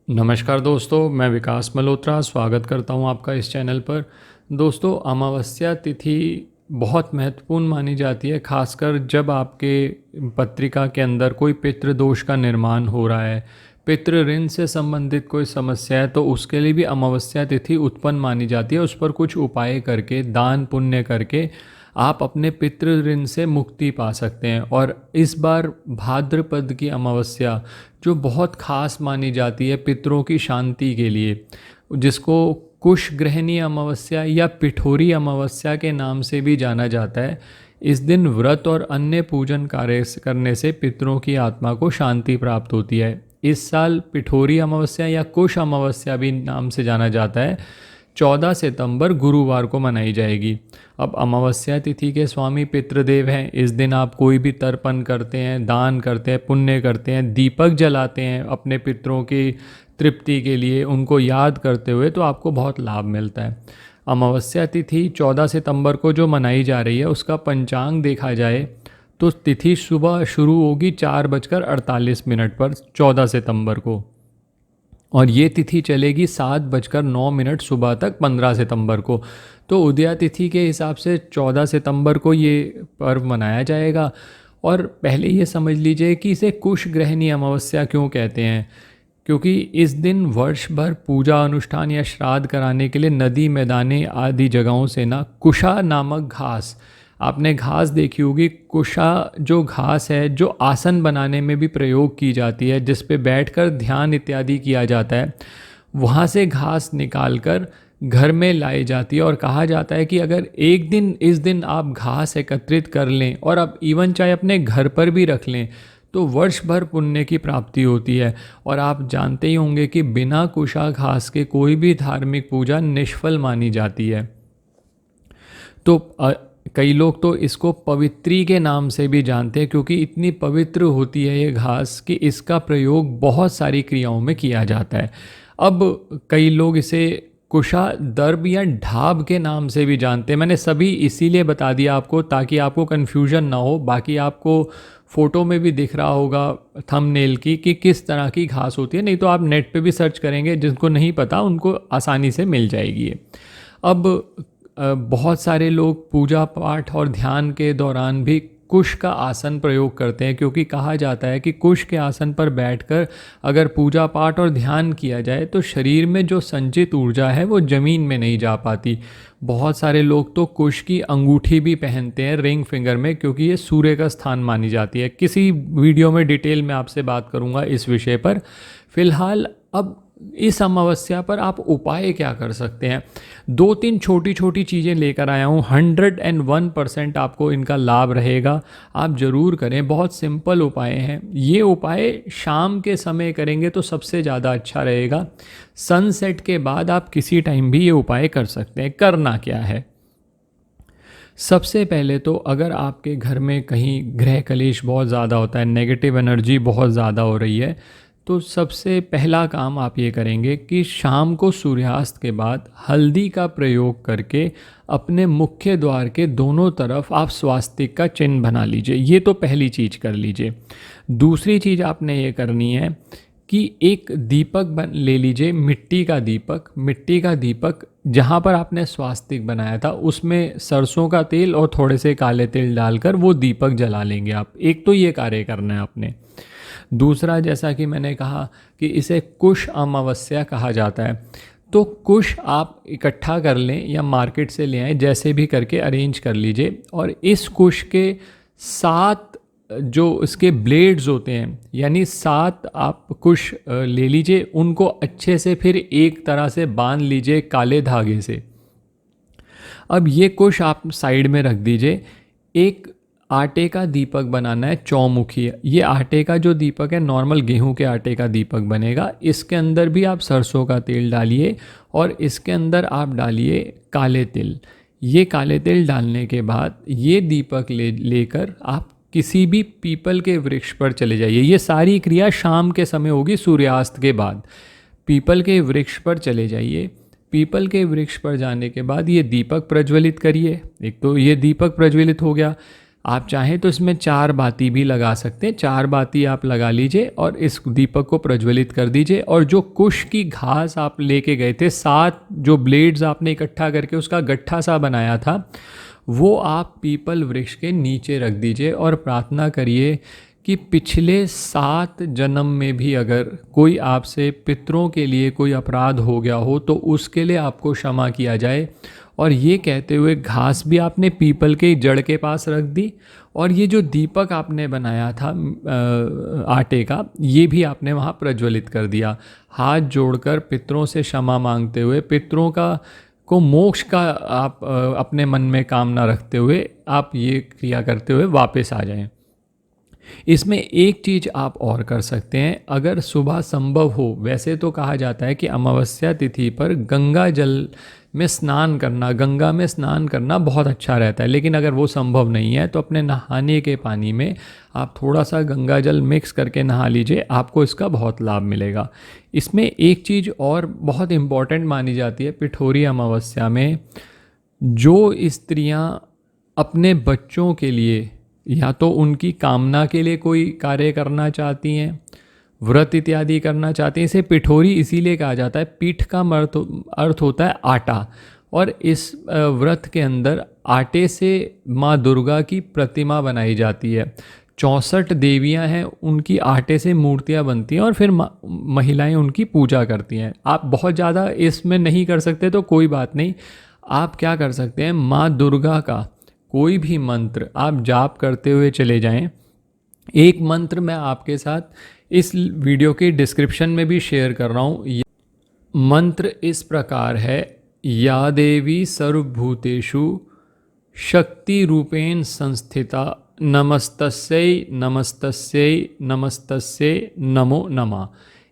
नमस्कार दोस्तों, मैं विकास मल्होत्रा स्वागत करता हूं आपका इस चैनल पर। दोस्तों, अमावस्या तिथि बहुत महत्वपूर्ण मानी जाती है, खासकर जब आपके पत्रिका के अंदर कोई पितृदोष का निर्माण हो रहा है, पितृ ऋण से संबंधित कोई समस्या है, तो उसके लिए भी अमावस्या तिथि उत्पन्न मानी जाती है। उस पर कुछ उपाय करके, दान पुण्य करके आप अपने पितृ ऋण से मुक्ति पा सकते हैं। और इस बार भाद्रपद की अमावस्या जो बहुत खास मानी जाती है पितरों की शांति के लिए, जिसको कुश ग्रहणी अमावस्या या पिठोरी अमावस्या के नाम से भी जाना जाता है। इस दिन व्रत और अन्य पूजन कार्य करने से पितरों की आत्मा को शांति प्राप्त होती है। इस साल पिठोरी अमावस्या या कुश अमावस्या भी नाम से जाना जाता है, 14 सितंबर गुरुवार को मनाई जाएगी। अब अमावस्या तिथि के स्वामी पितृदेव हैं। इस दिन आप कोई भी तर्पण करते हैं, दान करते हैं, पुण्य करते हैं, दीपक जलाते हैं अपने पितरों की तृप्ति के लिए, उनको याद करते हुए, तो आपको बहुत लाभ मिलता है। अमावस्या तिथि 14 सितंबर को जो मनाई जा रही है, उसका पंचांग देखा जाए तो तिथि सुबह शुरू होगी 4:48 पर 14 सितंबर को, और ये तिथि चलेगी 7:09 सुबह तक 15 सितंबर को। तो उदया तिथि के हिसाब से 14 सितंबर को ये पर्व मनाया जाएगा। और पहले ये समझ लीजिए कि इसे कुश ग्रहणी अमावस्या क्यों कहते हैं, क्योंकि इस दिन वर्ष भर पूजा अनुष्ठान या श्राद्ध कराने के लिए नदी, मैदाने आदि जगहों से ना कुशा नामक घास, आपने घास देखी होगी, कुशा जो घास है, जो आसन बनाने में भी प्रयोग की जाती है, जिस पे बैठकर ध्यान इत्यादि किया जाता है, वहाँ से घास निकालकर घर में लाई जाती है। और कहा जाता है कि अगर एक दिन इस दिन आप घास एकत्रित कर लें और आप इवन चाहे अपने घर पर भी रख लें, तो वर्ष भर पुण्य की प्राप्ति होती है। और आप जानते ही होंगे कि बिना कुशा घास के कोई भी धार्मिक पूजा निष्फल मानी जाती है। तो कई लोग तो इसको पवित्री के नाम से भी जानते हैं, क्योंकि इतनी पवित्र होती है ये घास कि इसका प्रयोग बहुत सारी क्रियाओं में किया जाता है। अब कई लोग इसे कुशा दर्भ या ढाब के नाम से भी जानते हैं। मैंने सभी इसीलिए बता दिया आपको, ताकि आपको कन्फ्यूजन ना हो। बाकी आपको फ़ोटो में भी दिख रहा होगा थंबनेल की कि किस तरह की घास होती है, नहीं तो आप नेट पे भी सर्च करेंगे, जिनको नहीं पता उनको आसानी से मिल जाएगी ये। अब बहुत सारे लोग पूजा पाठ और ध्यान के दौरान भी कुश का आसन प्रयोग करते हैं, क्योंकि कहा जाता है कि कुश के आसन पर बैठकर अगर पूजा पाठ और ध्यान किया जाए तो शरीर में जो संचित ऊर्जा है वो ज़मीन में नहीं जा पाती। बहुत सारे लोग तो कुश की अंगूठी भी पहनते हैं रिंग फिंगर में, क्योंकि ये सूर्य का स्थान मानी जाती है। किसी वीडियो में डिटेल में आपसे बात करूँगा इस विषय पर। फिलहाल अब इस अमावस्या पर आप उपाय क्या कर सकते हैं, 2-3 छोटी छोटी चीज़ें लेकर आया हूँ। 101% आपको इनका लाभ रहेगा, आप ज़रूर करें। बहुत सिंपल उपाय हैं ये। उपाय शाम के समय करेंगे तो सबसे ज़्यादा अच्छा रहेगा। सनसेट के बाद आप किसी टाइम भी ये उपाय कर सकते हैं। करना क्या है, सबसे पहले तो अगर आपके घर में कहीं ग्रह कलेश बहुत ज़्यादा होता है, नेगेटिव एनर्जी बहुत ज़्यादा हो रही है, तो सबसे पहला काम आप ये करेंगे कि शाम को सूर्यास्त के बाद हल्दी का प्रयोग करके अपने मुख्य द्वार के दोनों तरफ आप स्वास्तिक का चिन्ह बना लीजिए। ये तो पहली चीज़ कर लीजिए। दूसरी चीज़ आपने ये करनी है कि एक दीपक ले लीजिए, मिट्टी का दीपक। मिट्टी का दीपक जहाँ पर आपने स्वास्तिक बनाया था उसमें सरसों का तेल और थोड़े से काले तिल डालकर वो दीपक जला लेंगे आप। एक तो ये कार्य करना है आपने। दूसरा, जैसा कि मैंने कहा कि इसे कुश अमावस्या कहा जाता है, तो कुश आप इकट्ठा कर लें या मार्केट से ले आएँ, जैसे भी करके अरेंज कर लीजिए। और इस कुश के 7 जो इसके ब्लेड्स होते हैं, यानी 7 आप कुश ले लीजिए, उनको अच्छे से फिर एक तरह से बांध लीजिए काले धागे से। अब ये कुश आप साइड में रख दीजिए। एक आटे का दीपक बनाना है, चौमुखी। ये आटे का जो दीपक है, नॉर्मल गेहूं के आटे का दीपक बनेगा। इसके अंदर भी आप सरसों का तेल डालिए और इसके अंदर आप डालिए काले तिल। ये काले तिल डालने के बाद ये दीपक लेकर आप किसी भी पीपल के वृक्ष पर चले जाइए। ये सारी क्रिया शाम के समय होगी, सूर्यास्त के बाद। पीपल के वृक्ष पर चले जाइए। पीपल के वृक्ष पर जाने के बाद ये दीपक प्रज्वलित करिए। एक तो ये दीपक प्रज्वलित हो गया। आप चाहें तो इसमें 4 बाती भी लगा सकते हैं। 4 बाती आप लगा लीजिए और इस दीपक को प्रज्वलित कर दीजिए। और जो कुश की घास आप लेके गए थे, 7 जो ब्लेड्स आपने इकट्ठा करके उसका गट्ठा सा बनाया था, वो आप पीपल वृक्ष के नीचे रख दीजिए और प्रार्थना करिए कि पिछले 7 जन्म में भी अगर कोई आपसे पितरों के लिए कोई अपराध हो गया हो तो उसके लिए आपको क्षमा किया जाए। और ये कहते हुए घास भी आपने पीपल के जड़ के पास रख दी और ये जो दीपक आपने बनाया था आटे का, ये भी आपने वहाँ प्रज्वलित कर दिया। हाथ जोड़कर पितरों से क्षमा मांगते हुए, पितरों को मोक्ष का आप अपने मन में कामना रखते हुए आप ये क्रिया करते हुए वापस आ जाएं। इसमें एक चीज़ आप और कर सकते हैं, अगर सुबह संभव हो, वैसे तो कहा जाता है कि अमावस्या तिथि पर गंगा जल में स्नान करना, गंगा में स्नान करना बहुत अच्छा रहता है, लेकिन अगर वो संभव नहीं है तो अपने नहाने के पानी में आप थोड़ा सा गंगा जल मिक्स करके नहा लीजिए, आपको इसका बहुत लाभ मिलेगा। इसमें एक चीज़ और बहुत इम्पॉर्टेंट मानी जाती है, पिठोरी अमावस्या में जो स्त्रियां अपने बच्चों के लिए या तो उनकी कामना के लिए कोई कार्य करना चाहती हैं, व्रत इत्यादि करना चाहती हैं, इसे पिठोरी इसीलिए कहा जाता है। पीठ का अर्थ होता है आटा, और इस व्रत के अंदर आटे से माँ दुर्गा की प्रतिमा बनाई जाती है। 64 देवियां हैं, उनकी आटे से मूर्तियां बनती हैं और फिर महिलाएं उनकी पूजा करती हैं। आप बहुत ज़्यादा इसमें नहीं कर सकते तो कोई बात नहीं, आप क्या कर सकते हैं, माँ दुर्गा का कोई भी मंत्र आप जाप करते हुए चले जाएं। एक मंत्र मैं आपके साथ इस वीडियो के डिस्क्रिप्शन में भी शेयर कर रहा हूँ। मंत्र इस प्रकार है, या देवी सर्वभूतेषु शक्ति रूपेण संस्थिता नमस्तस्यै नमस्तस्यै नमस्तस्यै नमो नमः।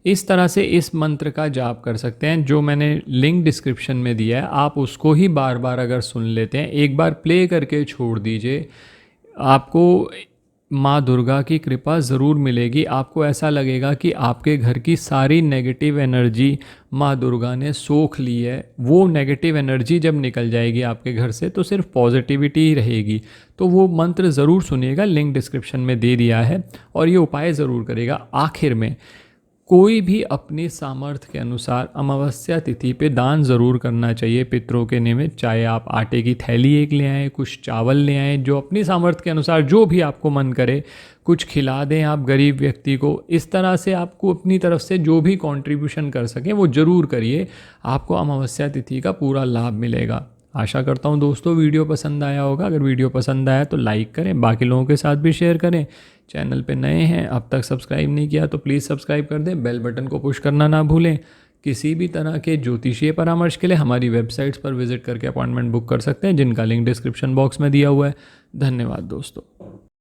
इस तरह से इस मंत्र का जाप कर सकते हैं, जो मैंने लिंक डिस्क्रिप्शन में दिया है। आप उसको ही बार बार अगर सुन लेते हैं, एक बार प्ले करके छोड़ दीजिए, आपको माँ दुर्गा की कृपा ज़रूर मिलेगी। आपको ऐसा लगेगा कि आपके घर की सारी नेगेटिव एनर्जी माँ दुर्गा ने सोख ली है। वो नेगेटिव एनर्जी जब निकल जाएगी आपके घर से तो सिर्फ पॉजिटिविटी ही रहेगी। तो वो मंत्र ज़रूर सुनिएगा, लिंक डिस्क्रिप्शन में दे दिया है, और ये उपाय ज़रूर करेगा। आखिर में कोई भी अपनी सामर्थ्य के अनुसार अमावस्या तिथि पे दान ज़रूर करना चाहिए पितरों के निमित्त। चाहे आप आटे की थैली एक ले आएँ, कुछ चावल ले आएँ, जो अपनी सामर्थ्य के अनुसार जो भी आपको मन करे कुछ खिला दें आप गरीब व्यक्ति को। इस तरह से आपको अपनी तरफ से जो भी कंट्रीब्यूशन कर सकें वो ज़रूर करिए, आपको अमावस्या तिथि का पूरा लाभ मिलेगा। आशा करता हूँ दोस्तों वीडियो पसंद आया होगा। अगर वीडियो पसंद आया तो लाइक करें, बाकी लोगों के साथ भी शेयर करें। चैनल पे नए हैं, अब तक सब्सक्राइब नहीं किया तो प्लीज़ सब्सक्राइब कर दें, बेल बटन को पुश करना ना भूलें। किसी भी तरह के ज्योतिषीय परामर्श के लिए हमारी वेबसाइट्स पर विजिट करके अपॉइंटमेंट बुक कर सकते हैं, जिनका लिंक डिस्क्रिप्शन बॉक्स में दिया हुआ है। धन्यवाद दोस्तों।